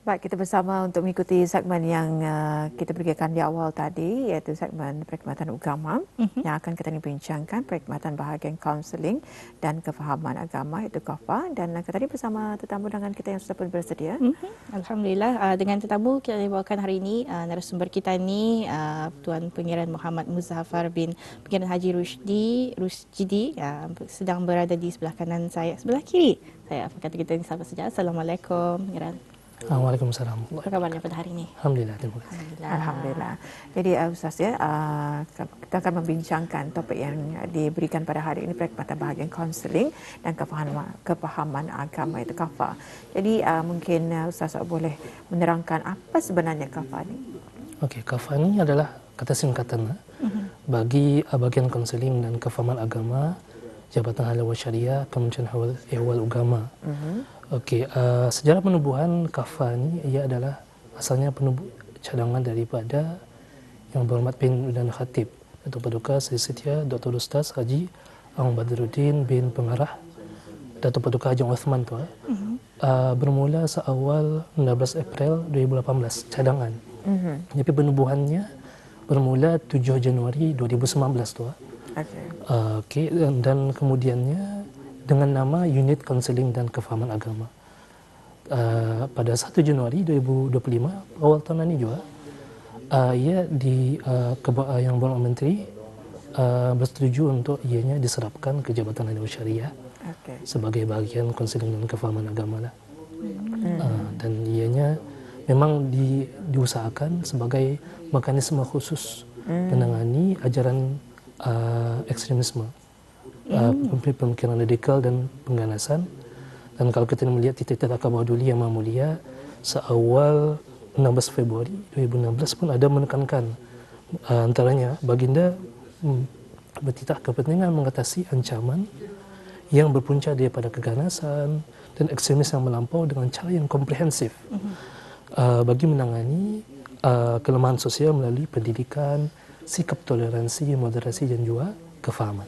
Baik, kita bersama untuk mengikuti segmen yang kita berikan di awal tadi, iaitu segmen perkhidmatan agama yang akan kita bincangkan perkhidmatan bahagian kaunseling dan kefahaman agama, iaitu KAFA. Dan tadi bersama tetamu undangan kita yang sudah pun bersedia. Alhamdulillah, dengan tetamu kita bawakan hari ini, narasumber kita ni Tuan Pengiran Muhammad Muzaffar bin Pengiran Haji Rusjidi, sedang berada di sebelah kanan saya, sebelah kiri saya. Apa kata kita ni sahabat saja. Assalamualaikum Pengiran. Waalaikumsalam. Apa kabarnya pada hari ini? Alhamdulillah, terima kasih. Alhamdulillah. Jadi Ustaz ya, kita akan membincangkan topik yang diberikan pada hari ini, perkhidmatan bahagian kaunseling dan kefahaman agama, itu KAFA. Jadi mungkin Ustaz boleh menerangkan apa sebenarnya KAFA ini? Okey, KAFA ini adalah kata singkatan bagi bahagian kaunseling dan kefahaman agama Jabatan Halal Syariah Kementerian Ehwal Agama. Okey, sejarah penubuhan KAFA ni ia adalah asalnya cadangan daripada Yang Berhormat bin Udana Khatib, Datuk Paduka Seri Setia Dr. Ustaz Haji Ahmad Badruddin bin Pengarah Datuk Paduka Haji Osman tu. Bermula seawal 16 April 2018 cadangan. Tapi penubuhannya bermula 7 Januari 2019 tu. Okey, dan kemudiannya dengan nama Unit Kaunseling dan Kefahaman Agama. Pada 1 Januari 2025, awal tahun ini juga, ia Yang Berhormat Menteri bersetuju untuk ianya diserapkan ke Jabatan Halal Syariah sebagai bahagian kaunseling dan kefahaman agama lah. Dan ianya memang diusahakan sebagai mekanisme khusus menangani ajaran ekstremisme, pemikiran radikal dan pengganasan. Dan kalau kita melihat titah Akabah Duli Yang Maha Mulia seawal 16 Februari 2016 pun ada menekankan antaranya baginda bertitah kepentingan mengatasi ancaman yang berpunca daripada keganasan dan ekstremis yang melampau dengan cara yang komprehensif bagi menangani kelemahan sosial melalui pendidikan, sikap toleransi, moderasi dan juga kefahaman.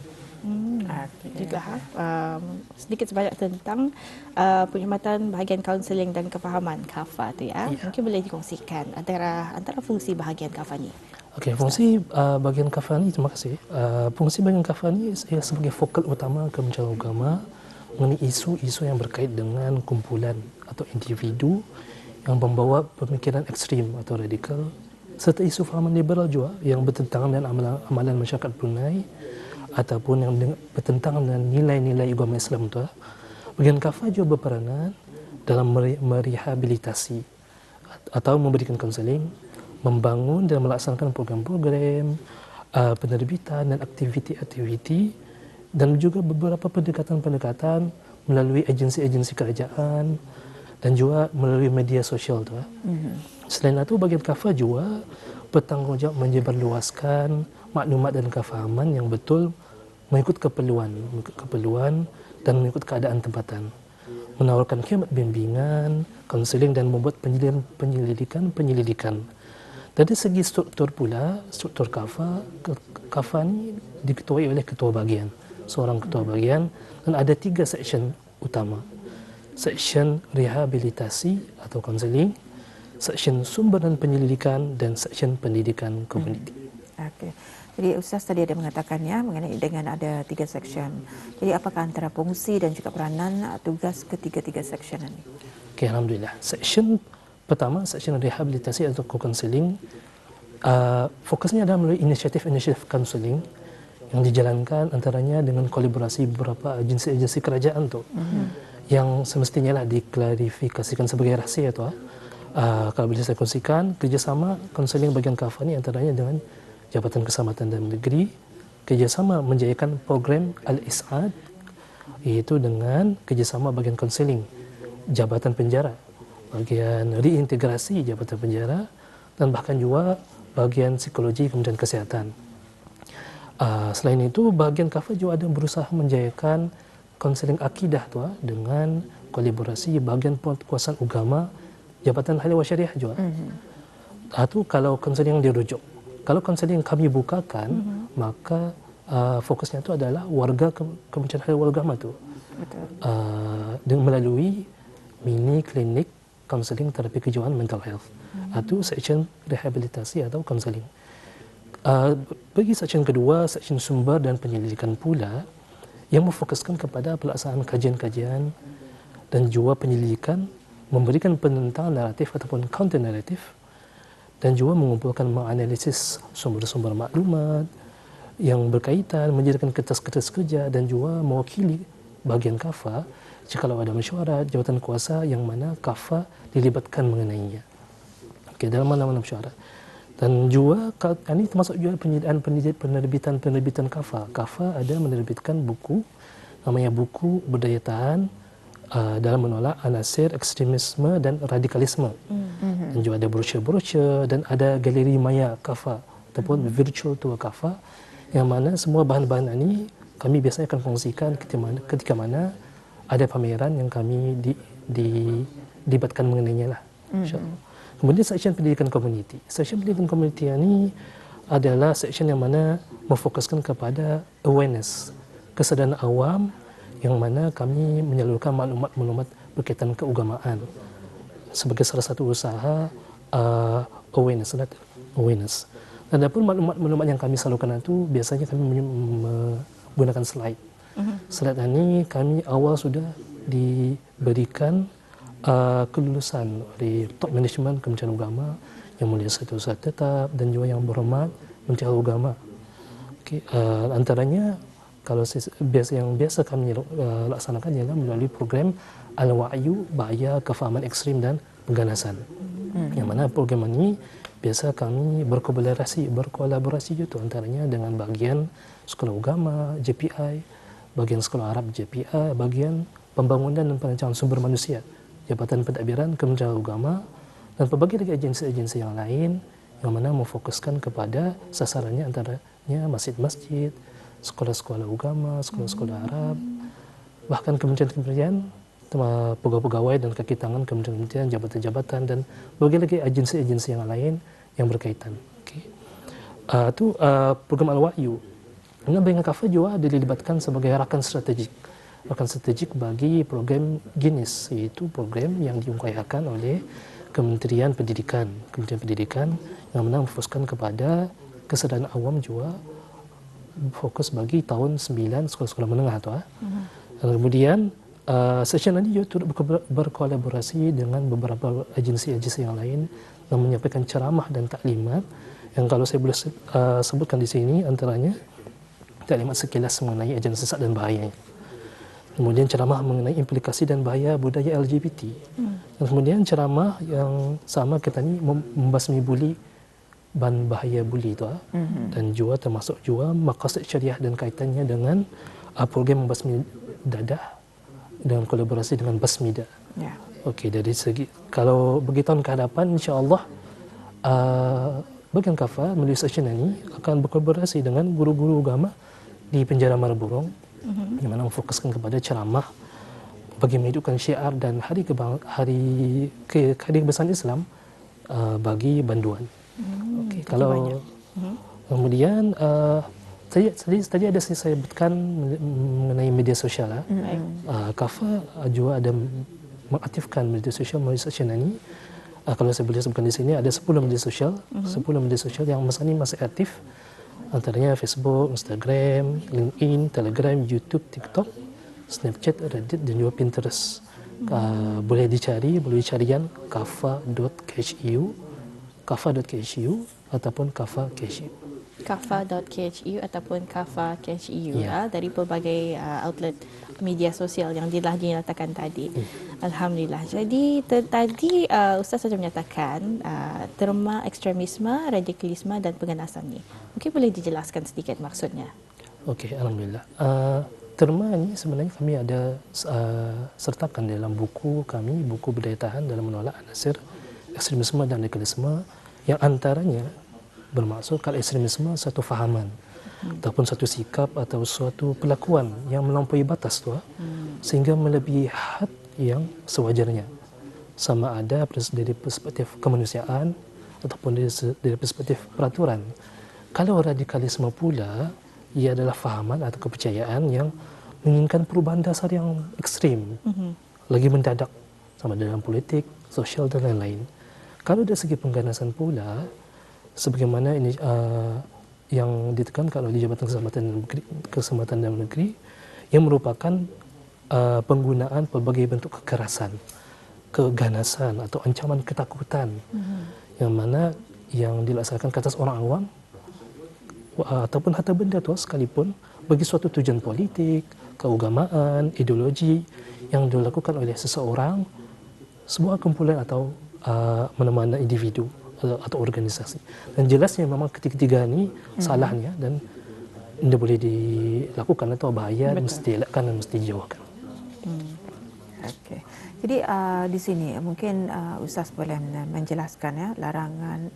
Itulah sedikit sebanyak tentang perkhidmatan bahagian kaunseling dan kefahaman KAFA tu ya. Mungkin boleh dikongsikan antara fungsi bahagian KAFA ni. Okey, fungsi bahagian KAFA ni, terima kasih. Fungsi bahagian KAFA ni sebagai fokal utama Kementerian Agama mengenai isu-isu yang berkait dengan kumpulan atau individu yang membawa pemikiran ekstrim atau radikal, serta isu fahaman liberal juga yang bertentangan dengan amalan masyarakat Brunei ataupun yang bertentangan dengan nilai-nilai agama Islam tu. Bahagian KAFA juga berperanan dalam merehabilitasi atau memberikan kaunseling, membangun dan melaksanakan program-program, penerbitan dan aktiviti-aktiviti, dan juga beberapa pendekatan-pendekatan melalui agensi-agensi kerajaan dan juga melalui media sosial tu. Selain itu, bahagian KAFA juga bertanggungjawab menyebarluaskan maklumat dan kefahaman yang betul mengikut keperluan dan mengikut keadaan tempatan, menawarkan khidmat bimbingan, kaunseling dan membuat penyelidikan. Dari segi struktur pula, struktur KAFA ni diketuai oleh ketua bahagian, seorang ketua bahagian, dan ada 3 seksyen utama. Seksyen rehabilitasi atau kaunseling, seksyen sumber dan penyelidikan, dan seksyen pendidikan komuniti. Okey. Jadi Ustaz tadi ada mengatakannya mengenai dengan ada 3 seksyen. Jadi apakah antara fungsi dan juga peranan tugas ketiga-tiga seksyen ini? Okey, alhamdulillah. Seksyen pertama, seksyen rehabilitasi atau kaunseling, fokusnya adalah melalui inisiatif kaunseling yang dijalankan antaranya dengan kolaborasi beberapa agensi-agensi kerajaan tu, yang semestinya lah diklarifikasikan sebagai rahsia tu. Kalau boleh saya kongsikan, kerjasama kaunseling bahagian KAFA ni antaranya dengan Jabatan Keselamatan Dalam Negeri, kerjasama menjayakan program Al-Is'ad, iaitu dengan kerjasama bahagian kaunseling Jabatan Penjara, bahagian reintegrasi Jabatan Penjara, dan bahkan juga bahagian psikologi Kementerian Kesihatan. Selain itu, bahagian KAFA juga ada berusaha menjayakan kaunseling akidah tu dengan kolaborasi bahagian penguasaan agama Jabatan Halal Syariah juga. Itu kalau kaunseling yang dirujuk. Kalau kaunseling yang kami bukakan, maka fokusnya itu adalah warga Kementerian Halal Agama tu. Dengan melalui mini klinik counselling terapi kejiwaan mental health atau section rehabilitasi atau counselling. Bagi section kedua, section sumber dan penyelidikan pula yang memfokuskan kepada pelaksanaan kajian-kajian dan juga penyelidikan, memberikan penentang naratif ataupun counter naratif dan juga mengumpulkan menganalisis sumber-sumber maklumat yang berkaitan, menjadikan kertas-kertas kerja dan juga mewakili bahagian KAFA jikalau ada mesyuarat jawatan kuasa yang mana KAFA dilibatkan mengenainya. Okey, dalam mana-mana mesyuarat. Dan juga ini termasuk juga penerbitan KAFA. KAFA ada menerbitkan buku namanya buku Budaya Tahan dalam menolak anasir ekstremisme dan radikalisme. Dan juga ada brosur-brosur dan ada galeri maya KAFA ataupun virtual tour KAFA yang mana semua bahan-bahan ini kami biasanya akan kongsikan ketika mana ada pameran yang kami dilibatkan mengenainya lah. InsyaAllah. Kemudian section pendidikan komuniti. Section pendidikan komuniti ini adalah section yang mana memfokuskan kepada awareness, kesedaran awam yang mana kami menyalurkan maklumat-maklumat berkaitan keagamaan sebagai salah satu usaha awareness. Dan adapun maklumat-maklumat yang kami salurkan itu biasanya kami menggunakan slide. Slide ini kami awal sudah diberikan kelulusan oleh top management Kementerian Agama yang mulia Satu Ustaz Tetap dan juga yang berhormat Menteri Agama. Okay, antaranya kalau yang biasa kami laksanakan ialah melalui program Al-Wa'yu Bahaya Kefahaman Ekstrim dan Pengganasan. Yang mana program ini biasa kami berkolaborasi itu antaranya dengan bahagian Sekolah Agama JPI, bahagian Sekolah Arab JPI, bahagian Pembangunan dan Perancangan Sumber Manusia Jabatan Pentadbiran Kementerian Agama dan pelbagai lagi agensi-agensi yang lain yang mana memfokuskan kepada sasarannya antaranya masjid-masjid, sekolah-sekolah agama, sekolah-sekolah Arab, bahkan kementerian-kementerian, pegawai-pegawai dan kaki tangan kementerian-kementerian, jabatan-jabatan dan berbagai lagi agensi-agensi yang lain yang berkaitan. Okay. Itu program Al-Wa'yu. Dengan KAFA juga dilibatkan sebagai rakan strategik bagi program GINIS, iaitu program yang diupayakan oleh Kementerian Pendidikan yang mana memfokuskan kepada kesedaran awam juga fokus bagi tahun 9 sekolah-sekolah menengah tu. Dan kemudian session ini juga turut berkolaborasi dengan beberapa agensi-agensi yang lain yang menyampaikan ceramah dan taklimat yang kalau saya boleh sebutkan di sini antaranya taklimat sekilas mengenai ajan sesat dan bahayanya. Kemudian ceramah mengenai implikasi dan bahaya budaya LGBT. Dan kemudian ceramah yang sama kita ni membasmi buli dan bahaya buli itu. Dan juga termasuk juga maqasid syariah dan kaitannya dengan program membasmi dadah dalam kolaborasi dengan Basmida. Ya. Okey, dari segi kalau bagi tahun ke hadapan insya-Allah bagian KAFA melalui session ini akan berkolaborasi dengan guru-guru agama di penjara Maraburong yang mana memfokuskan kepada ceramah bagi menghidupkan syiar dan hari kebesaran Islam bagi banduan. Okey, kalau kemudian tadi ada saya sebutkan mengenai media sosial. KAFA juga ada mengaktifkan media sosial melalui session ini. Kalau saya boleh sebutkan di sini ada 10 media sosial, 10 media sosial yang masa ini masih aktif. Antaranya Facebook, Instagram, LinkedIn, Telegram, YouTube, TikTok, Snapchat, Reddit dan juga Pinterest. Boleh dicari melalui carian kafa.khu ataupun kafa.khu. kafa.khu ataupun kafa.khu dari pelbagai outlet media sosial yang telah dinyatakan tadi. Alhamdulillah. Jadi tadi Ustaz saja menyatakan terma ekstremisme, radikalisme dan pengganasan ni. Mungkin boleh dijelaskan sedikit maksudnya. Okey, alhamdulillah. Terma ini sebenarnya kami ada sertakan dalam buku kami, buku Budaya Tahan dalam menolak anasir ekstremisme dan radikalisme yang antaranya bermaksud kalau ekstremisme satu fahaman ataupun satu sikap atau suatu perlakuan yang melampaui batas tu sehingga melebihi had yang sewajarnya, sama ada dari perspektif kemanusiaan ataupun dari perspektif peraturan. Kalau radikalisme pula ia adalah fahaman atau kepercayaan yang menginginkan perubahan dasar yang ekstrim, lagi mendadak sama ada dalam politik, sosial dan lain-lain. Kalau dari segi pengganasan pula, sebagaimana ini yang ditekankan oleh Jabatan Keselamatan Dalam Negeri, yang merupakan penggunaan pelbagai bentuk kekerasan, keganasan atau ancaman ketakutan, yang mana yang dilaksanakan ke atas orang awam ataupun harta benda tu sekalipun bagi suatu tujuan politik, keagamaan, ideologi yang dilakukan oleh seseorang, sebuah kumpulan atau mana-mana individu atau organisasi. Dan jelasnya memang ketiga-tiga ini salahnya dan tidak boleh dilakukan atau bahaya dan mesti elakkan dan mesti dijauhkan. Okey. Jadi di sini mungkin Ustaz boleh menjelaskan ya larangan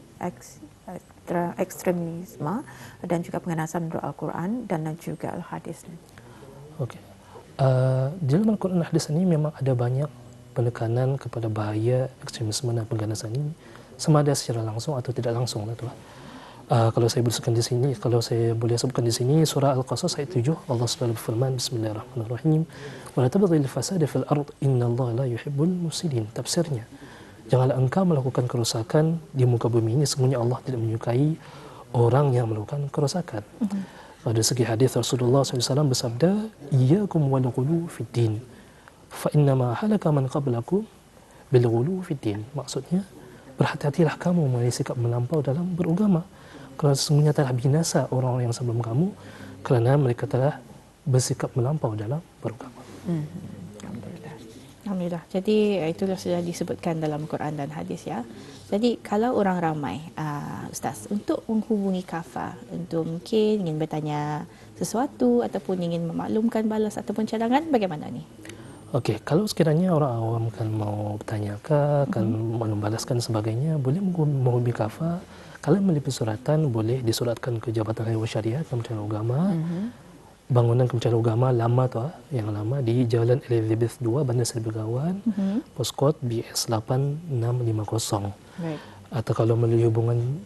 ekstremisme dan juga penganasan menurut Al-Quran dan juga Al-Hadis. Okey. Di dalam Al-Quran dan Hadis ini memang ada banyak penekanan kepada bahaya ekstremisme dan penganasan ini, sama ada secara langsung atau tidak langsung lah tu. Kalau saya boleh sebutkan di sini surah Al-Qasas ayat 7, Allah Subhanahu berfirman, Bismillahirrahmanirrahim, wa la tabghil fasada fil ard innallaha la yuhibbul mufsidin. Tafsirnya, janganlah engkau melakukan kerosakan di muka bumi ini, sesungguhnya Allah tidak menyukai orang yang melakukan kerosakan. Pada segi hadis Rasulullah SAW bersabda, iyyakum wal ghulu fid din fa innama halaka man qablakum bil ghulu fid din. Maksudnya, berhati-hatilah kamu mengenai sikap melampau dalam beragama, kerana sesungguhnya telah binasa orang-orang yang sebelum kamu kerana mereka telah bersikap melampau dalam beragama. Alhamdulillah. Jadi itulah sudah disebutkan dalam Quran dan hadis ya. Jadi kalau orang ramai, Ustaz, untuk menghubungi Kafah, untuk mungkin ingin bertanya sesuatu ataupun ingin memaklumkan balas ataupun cadangan, bagaimana ni? Okey, kalau sekiranya orang awam kan mau bertanya ke, kan mau membalaskan sebagainya, boleh menghubungi Kafah. Kalau melalui persuratan, boleh disuratkan ke Jabatan Haluan Syariah Kementerian Agama, bangunan Kementerian Agama lama tu, yang lama di Jalan Elizabeth 2, Bandar Seri Begawan, poskod BS 8650. Baik. Atau kalau melalui hubungan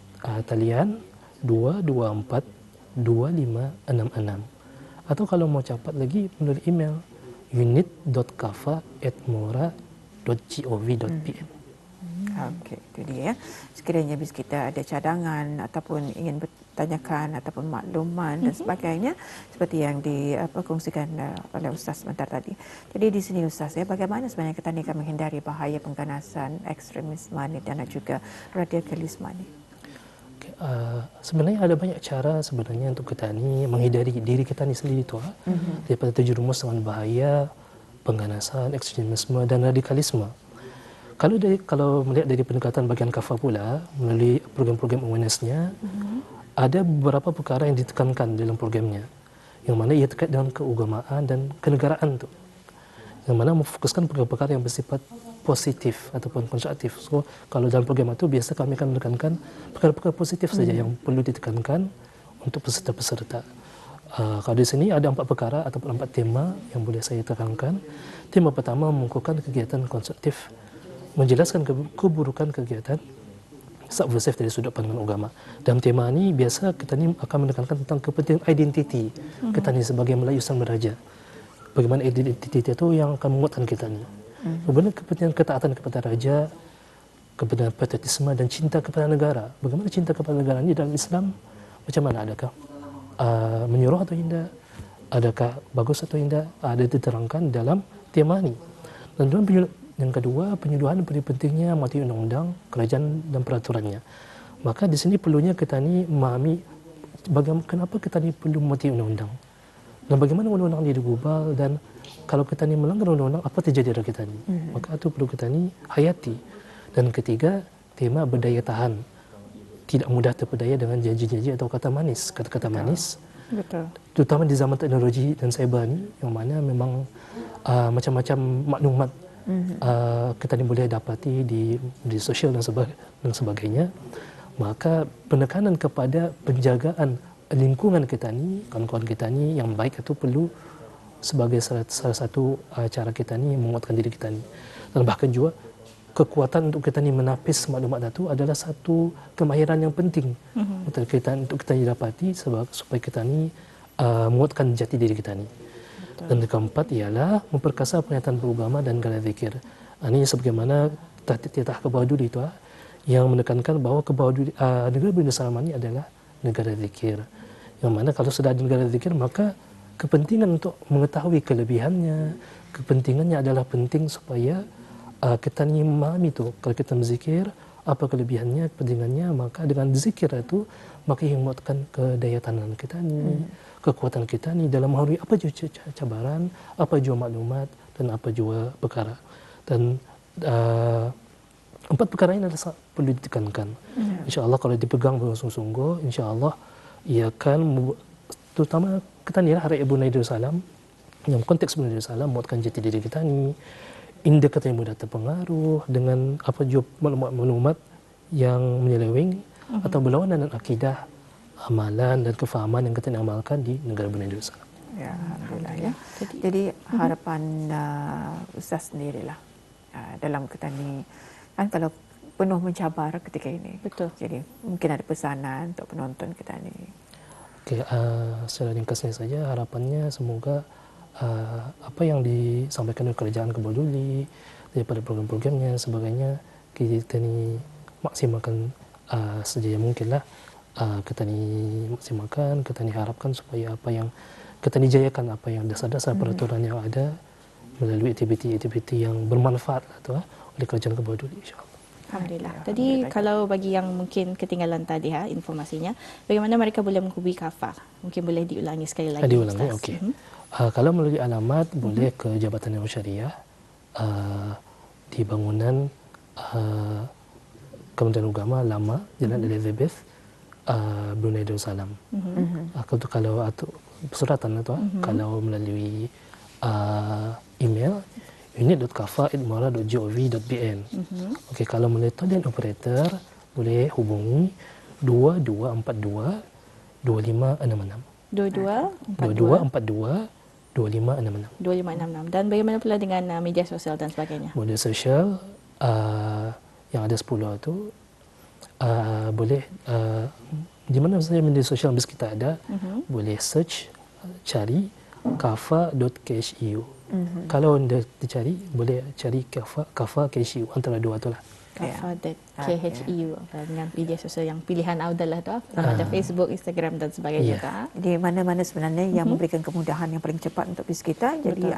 talian 224 2566. Atau kalau mau cepat lagi melalui email unit.kafa@mora.gov.pm. Okey, itu dia ya. Sekiranya bis kita ada cadangan ataupun ingin bertanyakan ataupun makluman dan sebagainya seperti yang dikongsikan oleh Ustaz sebentar tadi. Jadi di sini Ustaz ya, bagaimana sebenarnya kita ni akan menghindari bahaya pengganasan ekstremisme ni dan juga radikalisme ni? Sebenarnya ada banyak cara sebenarnya untuk kita ni menghindari diri kita ni sendiri tu daripada terjerumus dengan bahaya pengganasan ekstremisme dan radikalisme. Kalau melihat dari pendekatan bahagian Kafah pula melalui program-program awareness-nya, ada beberapa perkara yang ditekankan dalam programnya, yang mana ia terkait dengan keagamaan dan kenegaraan tu, yang mana memfokuskan perkara-perkara yang bersifat positif ataupun konstruktif. So, kalau dalam program itu biasa kami akan menekankan perkara-perkara positif saja yang perlu ditekankan untuk peserta-peserta. Kalau di sini ada 4 perkara ataupun 4 tema yang boleh saya tekankan. Tema pertama, mengukuhkan kegiatan konstruktif, menjelaskan keburukan kegiatan subversif dari sudut pandang agama. Dalam tema ini biasa kita ni akan menekankan tentang kepentingan identiti kita ni sebagai Melayu Sang Beraja. Bagaimana identiti itu yang akan menguatkan kita ni. Bagaimana kepentingan ketaatan kepada raja, kepentingan patriotisme dan cinta kepada negara. Bagaimana cinta kepada negara ini dalam Islam? Macam mana, adakah menyuruh atau tidak? Adakah bagus atau tidak? Ada diterangkan dalam tema ini. Dan dalam yang kedua, penyuluhan mengenai pentingnya mematuhi undang-undang, kerajaan dan peraturannya. Maka di sini perlunya kita ni memahami kenapa kita ni perlu mematuhi undang-undang. Dan bagaimana undang-undang ini digubal, dan kalau kita ni melanggar undang-undang, apa terjadi pada kita ni? Maka itu perlu kita ni hayati. Dan ketiga, tema berdaya tahan. Tidak mudah terpedaya dengan janji-janji atau kata manis. Kata-kata manis. Betul. Terutama di zaman teknologi dan cyber ni, yang mana memang macam-macam maklumat kita ni boleh dapati di sosial dan sebagainya. Maka penekanan kepada penjagaan lingkungan kita ni, kawan-kawan kita ni yang baik itu perlu sebagai salah satu cara kita ni menguatkan diri kita ni. Dan bahkan juga kekuatan untuk kita ni menapis maklumat itu adalah satu kemahiran yang penting untuk kita dapati supaya kita ni menguatkan jati diri kita ni. Dan yang keempat ialah memperkasa pernyataan beragama dan gaya zikir. Ini sebagaimana titah ke bawah dulu itu yang menekankan bahawa ke bawah dulu, negara Brunei Darussalam ini adalah negara zikir. Yang mana kalau sudah ada negara zikir, maka kepentingan untuk mengetahui kelebihannya, kepentingannya adalah penting supaya kita ni memahami tu kalau kita berzikir apa kelebihannya, kepentingannya, maka dengan zikir itu maka menguatkan kedaya tahanan kita ni, kekuatan kita ni dalam menghadapi apa jua cabaran, apa jua maklumat dan apa jua perkara. Dan empat perkara ini adalah perlu ditekankan. InsyaAllah kalau dipegang bersungguh-sungguh, insyaAllah ia akan, terutama kita ni lah Rakyat Brunei Darussalam, yang konteks Brunei Darussalam menguatkan jati diri kita ni, indikator yang mudah terpengaruh dengan apa jua maklumat-maklumat yang menyeleweng atau berlawanan dengan akidah, amalan dan kefahaman yang kita amalkan di negara Brunei Darussalam. Ya, alhamdulillah ya. Jadi harapan Ustaz sendirilah dalam kita ni, kan kalau penuh mencabar ketika ini. Betul. Jadi mungkin ada pesanan untuk penonton kita ni. Okey, secara ringkasnya saja harapannya semoga apa yang disampaikan oleh kerajaan Kebuduli daripada program-programnya sebagainya kita ni maksimalkan sejaya mungkinlah, kita ni maksimalkan, kita ni harapkan supaya apa yang kita ni jayakan, apa yang dasar-dasar peraturan yang ada melalui aktiviti-aktiviti yang bermanfaat lah tu oleh kerajaan Kebuduli, insya-Allah. Alhamdulillah. Tadi kalau bagi yang mungkin ketinggalan tadi informasinya, bagaimana mereka boleh menghubungi Kafah? Mungkin boleh diulangi sekali lagi. Diulangi, okey. Kalau melalui alamat boleh ke Jabatan Nurul Syariah di bangunan Kementerian Agama Lama, Jalan Elizabeth, Brunei Darussalam. Kalau persuratan itu, kalau melalui email unit.kafa@muara.gov.bn. Okey, kalau melalui talian operator boleh hubungi 2242 2566. 2242 2566. Dan bagaimana pula dengan media sosial dan sebagainya? Media sosial yang ada 10 itu boleh di mana saja media sosial yang kita ada, boleh search, cari kafa.khu. Kalau anda dicari, boleh cari kafa.khu, antara dua itulah. Kafa.khu dengan media sosial yang pilihan Audal tu, ada Facebook, Instagram dan sebagainya. Di mana-mana sebenarnya yang memberikan kemudahan yang paling cepat untuk bis kita. Jadi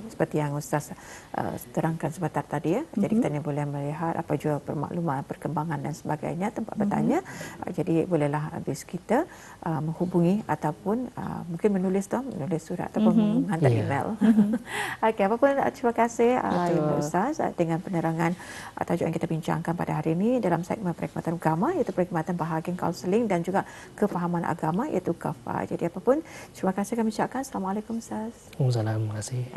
seperti yang Ustaz terangkan sebentar tadi ya. Jadi kita ni boleh melihat apa jua permakluman, perkembangan dan sebagainya, tempat bertanya. Jadi bolehlah bis kita menghubungi ataupun mungkin menulis surat ataupun menghantar email. Okey, apapun terima kasih Ustaz dengan penerangan tajuk yang kita bincangkan pada hari ini dalam segmen perkhidmatan agama, iaitu perkhidmatan bahagian kaunseling dan juga kefahaman agama, iaitu KAFA. Jadi apapun, terima kasih kami ucapkan. Assalamualaikum Ustaz. Waalaikumsalam. Terima kasih.